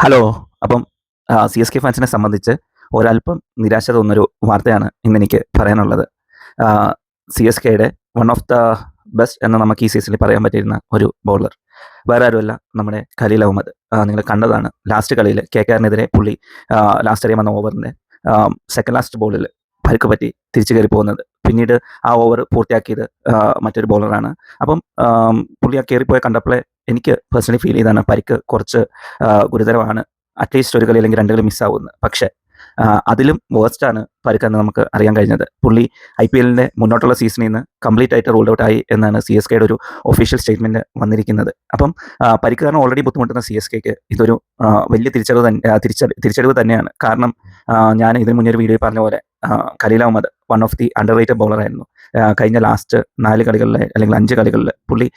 Hello. അപ്പം C S K ഫാൻസിനെ സംബന്ധിച്ച് ഒരല്പം നിരാശ തോന്നുന്നൊരു വാർത്തയാണ് ഇന്നെനിക്ക് പറയാനുള്ളത്. സി എസ് കെയുടെ വൺ ഓഫ് ദ ബെസ്റ്റ് എന്ന് നമുക്ക് ഈ സീസണിൽ പറയാൻ പറ്റിയിരുന്ന ഒരു ബൗളർ വേറെ ആരുമല്ല, നമ്മുടെ ഖലീൽ അഹമ്മദ്. നിങ്ങൾ കണ്ടതാണ് ലാസ്റ്റ് കളിയിൽ KKR-നെതിരെ പുള്ളി ലാസ്റ്റ് എറിയാൻ വന്ന ഓവറിൻ്റെ സെക്കൻഡ് ലാസ്റ്റ് ബോളിൽ പരുക്ക് പറ്റി തിരിച്ചു കയറി പോകുന്നത്. പിന്നീട് ആ ഓവർ പൂർത്തിയാക്കിയത് മറ്റൊരു ബൗളറാണ്. അപ്പം പുള്ളി ആ കയറിപ്പോയ കണ്ടപ്പോഴേ എനിക്ക് പേഴ്സണലി ഫീൽ ചെയ്താണ് പരിക്ക് കുറച്ച് ഗുരുതരമാണ്. അറ്റ്ലീസ്റ്റ് ഒരു കളി അല്ലെങ്കിൽ രണ്ട് കളി മിസ്സാവുമെന്ന്. പക്ഷേ അതിലും വേഴ്സ്റ്റാണ് പരുക്കെന്ന് നമുക്ക് അറിയാൻ കഴിഞ്ഞത്. പുള്ളി IPL-ൻ്റെ മുന്നോട്ടുള്ള സീസണിൽ നിന്ന് കംപ്ലീറ്റ് ആയിട്ട് റൂൾഡ് ഔട്ട് ആയി എന്നാണ് CSKയുടെ ഒരു ഒഫീഷ്യൽ സ്റ്റേറ്റ്മെൻറ്റ് വന്നിരിക്കുന്നത്. അപ്പം പരിക്ക് കാരണം ഓൾറെഡി ബുദ്ധിമുട്ടുന്ന CSKയ്ക്ക് ഇതൊരു വലിയ തിരിച്ചടിവ് തന്നെയാണ്. കാരണം ഞാൻ ഇതിന് മുന്നേ ഒരു വീഡിയോയിൽ പറഞ്ഞ പോലെ Khaleel Ahmed one of the underrated ബൗളറായിരുന്നു. കഴിഞ്ഞ ലാസ്റ്റ് 4 കളികളിൽ അല്ലെങ്കിൽ 5 കളികളിൽ പുള്ളി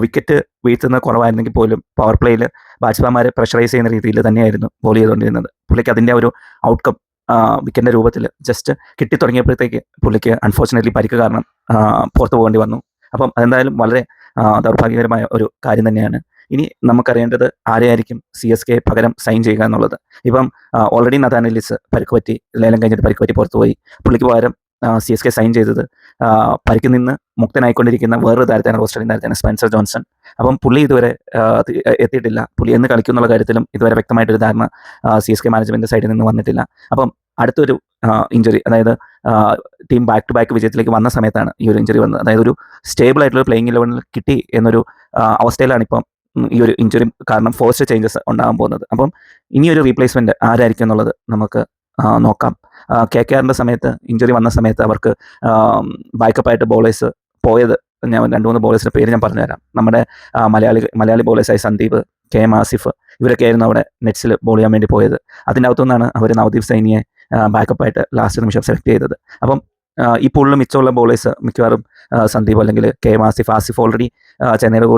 വിക്കറ്റ് വീഴ്ത്തുന്നത് കുറവായിരുന്നെങ്കിൽ പോലും പവർ പ്ലേയിൽ ബാറ്റ്സ്മാൻമാരെ പ്രഷറൈസ് ചെയ്യുന്ന രീതിയിൽ തന്നെയായിരുന്നു ബോൾ ചെയ്തുകൊണ്ടിരുന്നത്. പുള്ളിക്ക് അതിൻ്റെ ഒരു ഔട്ട്കം വിക്കറ്റിൻ്റെ രൂപത്തിൽ ജസ്റ്റ് കിട്ടിത്തുടങ്ങിയപ്പോഴത്തേക്ക് പുള്ളിക്ക് അൺഫോർച്ചുനേറ്റ്ലി പരിക്ക് കാരണം പുറത്തു പോകേണ്ടി വന്നു. അപ്പം അതെന്തായാലും വളരെ ദൗർഭാഗ്യകരമായ ഒരു കാര്യം തന്നെയാണ്. ഇനി നമുക്കറിയേണ്ടത് ആരെയായിരിക്കും CSK പകരം സൈൻ ചെയ്യുക എന്നുള്ളത്. ഇപ്പം ഓൾറെഡി നഥാൻ എല്ലിസ് പരിക്ക് പറ്റി, ലേലം കഴിഞ്ഞിട്ട് പരിക്ക് പറ്റി പുറത്തുപോയി. പുള്ളിക്ക് പകരം CSK സൈൻ ചെയ്തത് പരിക്കിൽ നിന്ന് മുക്തനായിക്കൊണ്ടിരിക്കുന്ന വേറൊരു താരത്തെയാണ്, ഓസ്ട്രേലിയൻ താരത്തെയാണ് സ്പെൻസർ ജോൺസൺ. അപ്പം പുള്ളി ഇതുവരെ എത്തിയിട്ടില്ല. പുള്ളി എന്ന് കളിക്കും എന്നുള്ള കാര്യത്തിലും ഇതുവരെ വ്യക്തമായിട്ടൊരു ധാരണ CSK മാനേജ്മെൻറ്റ് സൈഡിൽ നിന്ന് വന്നിട്ടില്ല. അപ്പം അടുത്തൊരു ഇഞ്ചുറി, അതായത് ടീം ബാക്ക് ടു ബാക്ക് വിജയത്തിലേക്ക് വന്ന സമയത്താണ് ഈ ഒരു ഇഞ്ചുറി വന്നത്. അതായത് ഒരു സ്റ്റേബിൾ ആയിട്ടുള്ള പ്ലേയിങ് 11 കിട്ടി എന്നൊരു അവസ്ഥയിലാണ് ഇപ്പം ഈ ഒരു ഇഞ്ചുറി കാരണം ഫോഴ്സ്ഡ് ചേഞ്ചസ് ഉണ്ടാകാൻ പോകുന്നത്. അപ്പം ഇനിയൊരു റീപ്ലേസ്മെൻറ്റ് ആരായിരിക്കും എന്നുള്ളത് നമുക്ക് നോക്കാം. KKR-ൻ്റെ സമയത്ത് ഇഞ്ചുറി വന്ന സമയത്ത് അവർക്ക് ബാക്കപ്പായിട്ട് ബോളേഴ്സ് പോയത്, ഞാൻ 2-3 ബോളേഴ്സിൻ്റെ പേര് ഞാൻ പറഞ്ഞുതരാം. നമ്മുടെ മലയാളി ബോളേഴ്സായി സന്ദീപ്, KM ആസിഫ്, ഇവരൊക്കെ ആയിരുന്നു അവിടെ നെറ്റ്സിൽ ബോൾ ചെയ്യാൻ വേണ്ടി പോയത്. അതിൻ്റെ അകത്തുനിന്നാണ് അവർ നവദീപ് സൈനിയെ ബാക്കപ്പായിട്ട് ലാസ്റ്റ് നിമിഷം സെലക്ട് ചെയ്തത്. അപ്പം ഈ പൂളിൽ മിച്ചമുള്ള ബോളേഴ്സ് മിക്കവാറും സന്ദീപ് അല്ലെങ്കിൽ KM ആസിഫ് ഓൾറെഡി ചെന്നൈയുടെ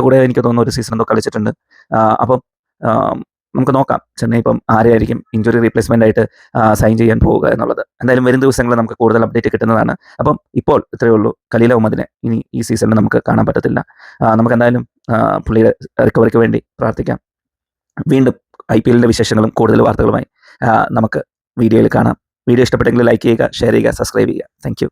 കൂടെ എനിക്ക് തോന്നുന്നു ഒരു സീസൺ എന്തോ കളിച്ചിട്ടുണ്ട്. അപ്പം നമുക്ക് നോക്കാം ചെന്നൈ ഇപ്പം ആരെയായിരിക്കും ഇഞ്ചുറി റീപ്ലേസ്മെൻ്റ് ആയിട്ട് സൈൻ ചെയ്യാൻ പോവുക എന്നുള്ളത്. എന്തായാലും വരും ദിവസങ്ങളിൽ നമുക്ക് കൂടുതൽ അപ്ഡേറ്റ് കിട്ടുന്നതാണ്. അപ്പം ഇപ്പോൾ ഇത്രയേ ഉള്ളൂ. ഖലീൽ അഹമ്മദിനെ ഇനി ഈ സീസണിൽ നമുക്ക് കാണാൻ പറ്റത്തില്ല. നമുക്ക് എന്തായാലും പുള്ളിയുടെ റിക്കവറിക്ക് വേണ്ടി പ്രാർത്ഥിക്കാം. വീണ്ടും IPL-ൻ്റെ വിശേഷങ്ങളും കൂടുതൽ വാർത്തകളുമായി നമുക്ക് വീഡിയോയിൽ കാണാം. വീഡിയോ ഇഷ്ടപ്പെട്ടെങ്കിൽ ലൈക്ക് ചെയ്യുക, ഷെയർ ചെയ്യുക, സബ്സ്ക്രൈബ് ചെയ്യുക. Thank you.